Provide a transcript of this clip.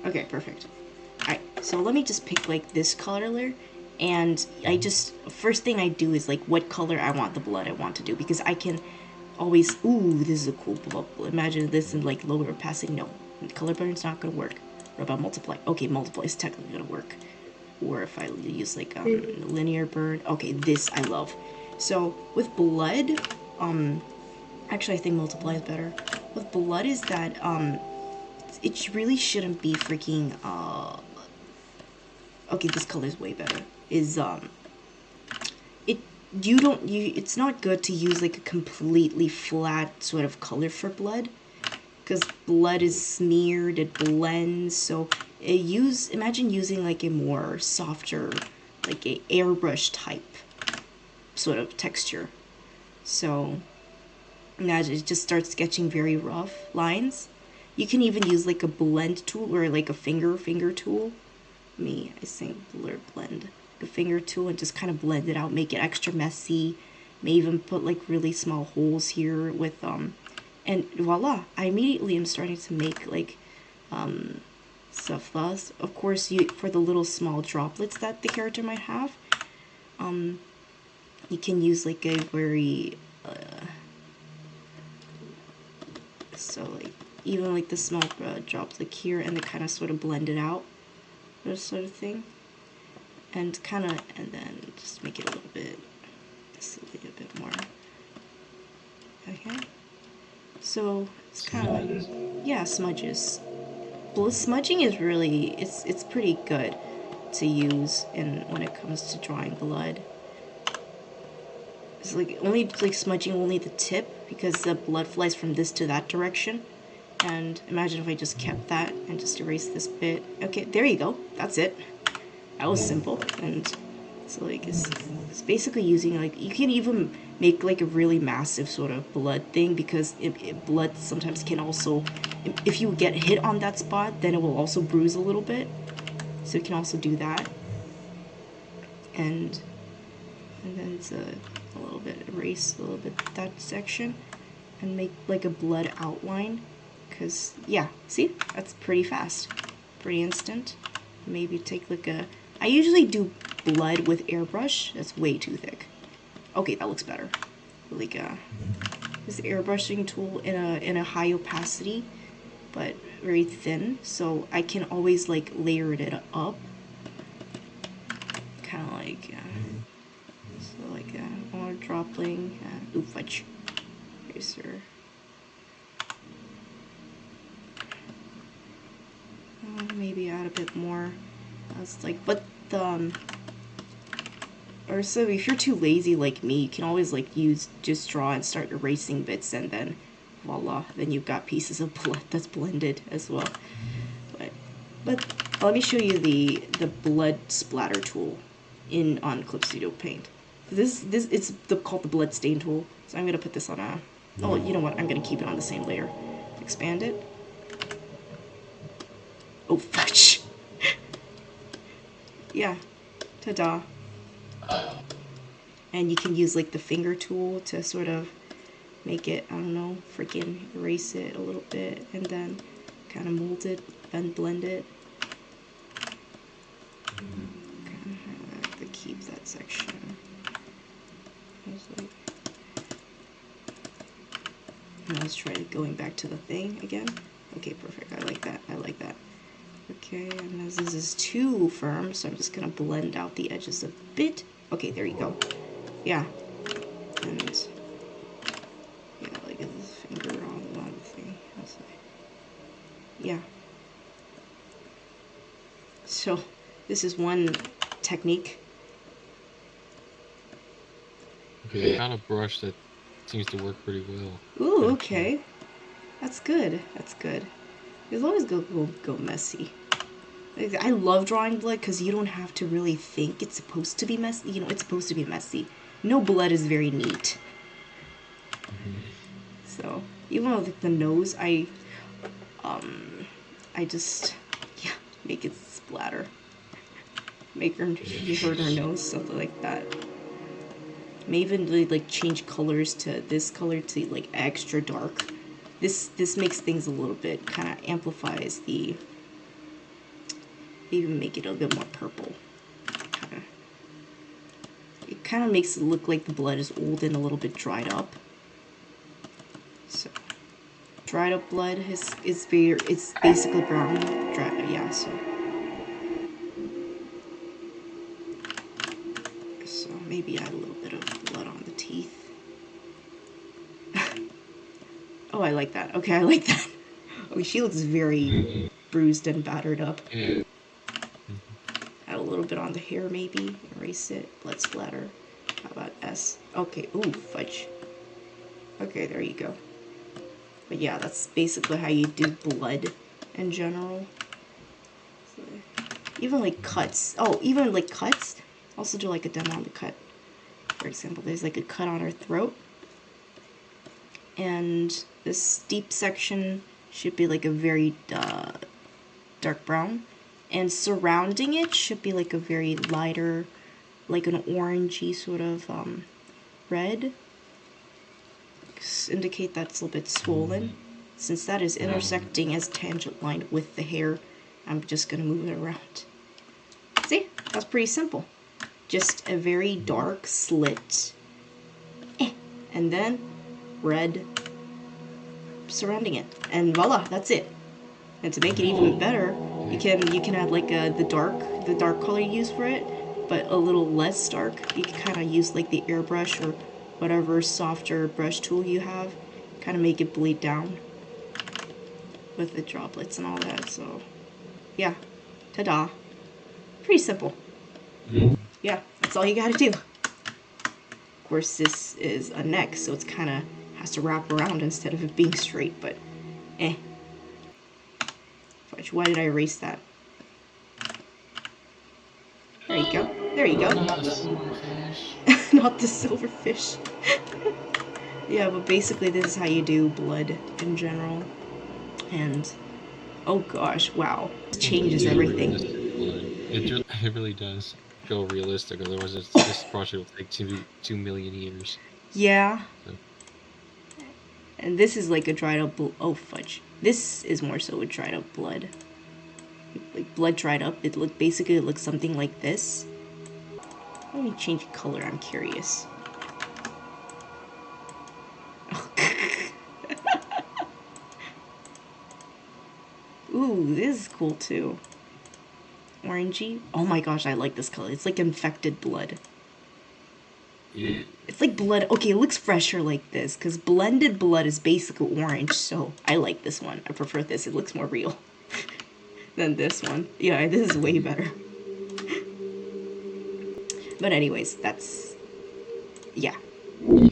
Okay, perfect. Alright, so let me just pick like this color layer, and I just, first thing I do is like what color I want the blood I want to do, because I can always, ooh, this is a cool blood. Imagine this in like lower passing. No, color burn's not gonna work. What about multiply? Okay, multiply is technically gonna work. Or if I use like linear burn. Okay, this I love. So with blood, actually I think multiply is better. With blood is that it really shouldn't be freaking okay, this color is way better. Is it you don't you it's not good to use like a completely flat sort of color for blood, because blood is smeared, it blends. So imagine using like a more softer, like a airbrush type sort of texture. So imagine it just starts sketching very rough lines. You can even use like a blend tool or like a finger tool. I think blend a finger tool and just kind of blend it out, make it extra messy. May even put like really small holes here with and voila, I immediately am starting to make like stuff. Thus, of course, for the little small droplets that the character might have, you can use like a very so like even like the small drops like here, and they kind of sort of blend it out, this sort of thing, and then just make it a little bit, just a little bit more. Okay, so it's kind of like, yeah, smudges. Smudging is really, it's pretty good to use when it comes to drawing blood. It's like only like smudging only the tip, because the blood flies from this to that direction. And imagine if I just kept that and just erased this bit. Okay, there you go. That's it. That was simple. And so like it's basically using like, you can even make like a really massive sort of blood thing, because blood sometimes can also, if you get hit on that spot, then it will also bruise a little bit. So you can also do that. And then it's a little bit, erase a little bit that section and make like a blood outline. Because yeah, see, that's pretty fast, pretty instant. Maybe take like I usually do blood with airbrush. That's way too thick. Okay, that looks better. Like this airbrushing tool in a high opacity, but very thin, so I can always like layer it up, kind of like so like more dropling. Ooh, fudge. Eraser. Maybe add a bit more. That's like, but or so if you're too lazy like me, you can always like just draw and start erasing bits, and then voila, then you've got pieces of blood that's blended as well. But let me show you the blood splatter tool on ClipStudio Paint. It's called the blood stain tool. So I'm gonna put this on a, oh, you know what? I'm gonna keep it on the same layer. Expand it. Oh, fudge. Yeah, ta-da. And you can use like the finger tool to sort of make it, I don't know, freaking erase it a little bit, and then kind of mold it, then blend it. Kind of have to keep that section. Like, let's try going back to the thing again. Okay, perfect. I like that. I like that. Okay, and as this is too firm, so I'm just gonna blend out the edges a bit. Okay, there you go. Yeah, and yeah, like this finger on the thing. Yeah. So this is one technique. Okay, I found a brush that seems to work pretty well. Ooh, Actually. okay. That's good. That's good. As long as go messy. I love drawing blood because you don't have to really think it's supposed to be messy. You know, it's supposed to be messy. No blood is very neat. So even with the nose, I just, yeah, make it splatter. Make her, she hurt her nose, something like that. May even really, like change colors to this color to like extra dark. This makes things a little bit, kind of amplifies the Even make it a bit more purple. It kind of makes it look like the blood is old and a little bit dried up. So, dried up blood it's basically brown. Yeah, so maybe add a little bit of blood on the teeth. Oh, I like that. Okay, I like that. Oh, she looks very bruised and battered up. Yeah. Add a little bit on the hair, maybe. Erase it. Blood splatter. How about S? Okay. Ooh, fudge. Okay, there you go. But yeah, that's basically how you do blood in general. So, even like cuts. Oh, even like cuts. Also do like a demo on the cut. For example, there's like a cut on her throat. And this deep section should be like a very dark brown. And surrounding it should be like a very lighter, like an orangey sort of red. Indicate that's a little bit swollen. Since that is intersecting as tangent line with the hair, I'm just gonna move it around. See, that's pretty simple. Just a very dark slit. And then red surrounding it. And voila, that's it. And to make it even better, you can add like the dark color you use for it, but a little less dark. You can kind of use like the airbrush or whatever softer brush tool you have, kind of make it bleed down with the droplets and all that. So yeah, ta-da. Pretty simple. Yeah, that's all you gotta do. Of course, this is a neck, so it's kind of has to wrap around instead of it being straight, but Fudge, why did I erase that? There you go. There you go. Not the silverfish. Not the silverfish. Yeah, but basically this is how you do blood in general. And oh gosh, wow. It changes everything. It really does go realistic, otherwise this project will take 2 million years. Yeah. So. And this is like a dried up oh fudge. This is more so a dried up blood. Like blood dried up. It basically looks something like this. Let me change color, I'm curious. Ooh, this is cool too. Orangey. Oh my gosh, I like this color. It's like infected blood. Yeah. It's like blood. Okay, it looks fresher like this, because blended blood is basically orange, so I like this one. I prefer this. It looks more real than this one. Yeah, this is way better. But anyways, that's... yeah. Yeah.